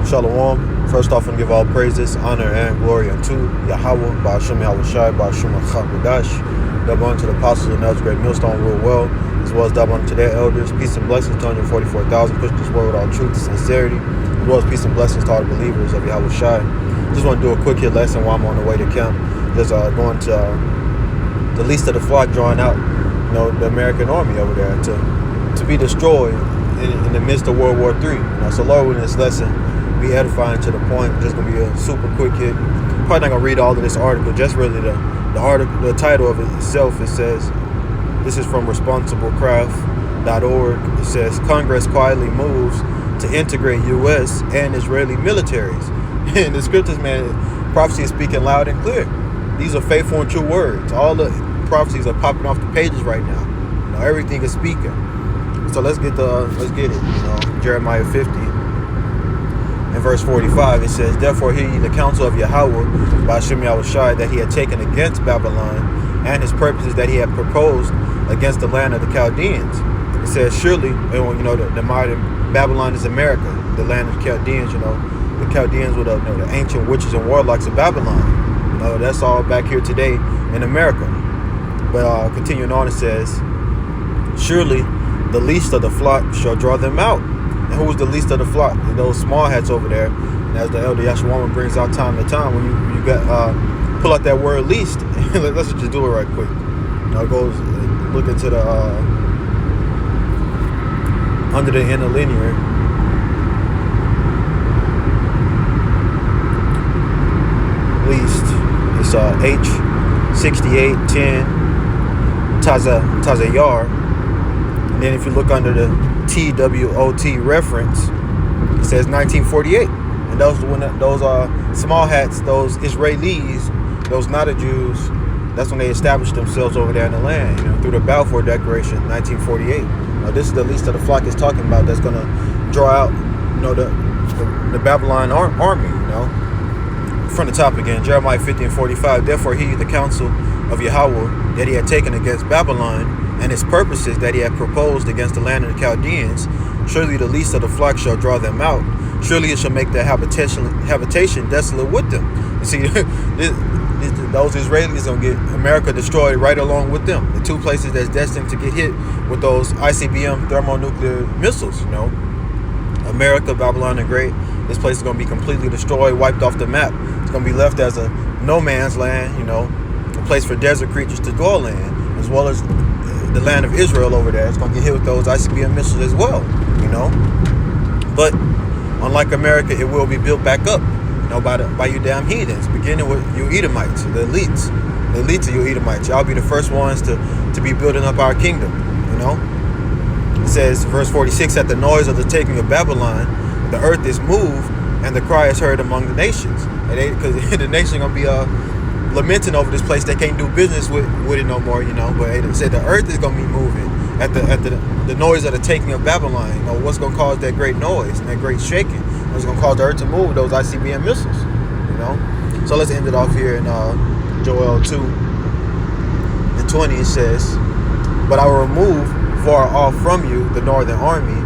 Shalom. First off, I'm going to give all praises, honor, and glory unto Yahweh, Ba'ashem Yahushai, Ba'ashem Chakadash. Double unto the apostles and elders, great millstone rule well, as well as double unto their elders. Peace and blessings to 144,000. Push this word with all truth and sincerity, as well as peace and blessings to all the believers of Yahushai. Just want to do a quick hit lesson while I'm on the way to camp. Just going to the least of the flock, drawing out, the American army over there to be destroyed in the midst of World War III. So Lord, in this lesson, be edifying to the point. Just gonna be a super quick hit. Probably not gonna read all of this article. Just really the article, the title of it itself. It says, this is from responsiblecraft.org. It says, Congress quietly moves to integrate U.S. and Israeli militaries. And the scriptures, man, prophecy is speaking loud and clear. These are faithful and true words. All the prophecies are popping off the pages right now. Everything is speaking. So let's get it. Jeremiah 50 and verse 45. It says, therefore hear ye the counsel of Yahweh Ba'ashem Yahushai that he had taken against Babylon, and his purposes that he had proposed against the land of the Chaldeans. It says, surely, the modern Babylon is America, the land of the Chaldeans. The Chaldeans were the ancient witches and warlocks of Babylon. That's all back here today in America. But continuing on, it says, surely the least of the flock shall draw them out. And who was the least of the flock? Those small hats over there. And as the elder Yashua brings out time to time, when you got pull out that word least, let's just do it right quick. It goes look into the under the interlinear. Least. It's H6810 Tazayar. And then if you look under the TWOT reference, it says 1948. And those small hats, those Israelis, those not Jews, that's when they established themselves over there in the land, through the Balfour Declaration, 1948. This is the least of the flock is talking about that's going to draw out, the Babylon army, From the top again, Jeremiah 50 and 45. Therefore hear the counsel of Yahweh that he had taken against Babylon, and his purposes that he had proposed against the land of the Chaldeans. Surely the least of the flock shall draw them out. Surely it shall make their habitation desolate with them. You see, those Israelis gonna get America destroyed right along with them. The two places that's destined to get hit with those ICBM thermonuclear missiles. America, Babylon the Great. This place is gonna be completely destroyed, wiped off the map. It's gonna be left as a no man's land. A place for desert creatures to dwell in, as well as the land of Israel over there. It's going to get hit with those ICBM missiles as well, But unlike America, it will be built back up, by you damn heathens, beginning with you Edomites, the elites of you Edomites. Y'all be the first ones to be building up our kingdom, It says, verse 46, at the noise of the taking of Babylon, the earth is moved, and the cry is heard among the nations. Because the nation going to be lamenting over this place. They can't do business with it no more, But it said the earth is going to be moving at the noise of the taking of Babylon. What's going to cause that great noise and that great shaking? What's going to cause the earth to move? Those ICBM missiles, So let's end it off here in Joel 2 and 20. It says, but I will remove far off from you the northern army,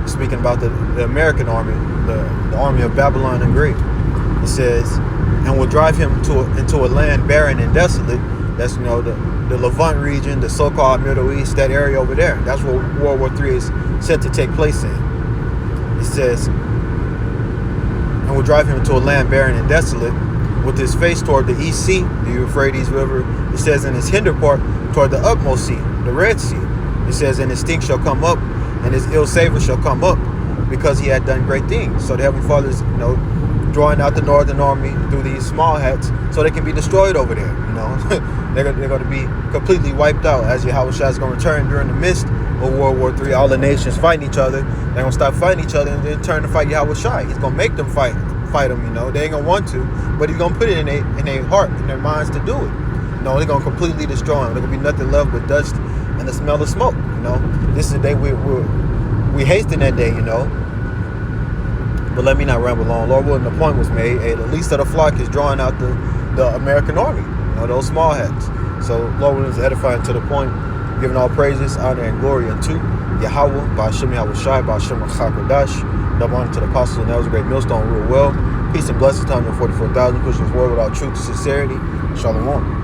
speaking about the American army, the army of Babylon the Great. It says, and will drive him into a land barren and desolate. That's, the Levant region, the so-called Middle East, that area over there. That's where World War III is set to take place in. It says, and will drive him into a land barren and desolate, with his face toward the east sea, the Euphrates River. It says, in his hinder part toward the utmost sea, the Red Sea. It says, and his stink shall come up, and his ill savor shall come up, because he had done great things. So the Heavenly Father is, drawing out the northern army through these small hats so they can be destroyed over there. They're going to be completely wiped out, as Yahushua is going to return during the midst of World War III. All the nations fighting each other. They're going to stop fighting each other and then turn to fight Yahushua. He's going to make them fight them. They ain't going to want to, but he's going to put it in their heart, in their minds to do it. They're going to completely destroy them. There's going to be nothing left but dust and the smell of smoke. This is the day we hasten that day. But let me not ramble on. Lord willing, the point was made. The least of the flock is drawing out the American army. Those small hats. So Lord willing is edifying to the point, giving all praises, honor, and glory unto Yahweh, Ba'ashem Yahushai, Ba'ashem Chakadash. Double honor to the apostles and elders, great millstone rule well. Peace and blessings to 144,000, pushing this world without truth and sincerity. Shalom.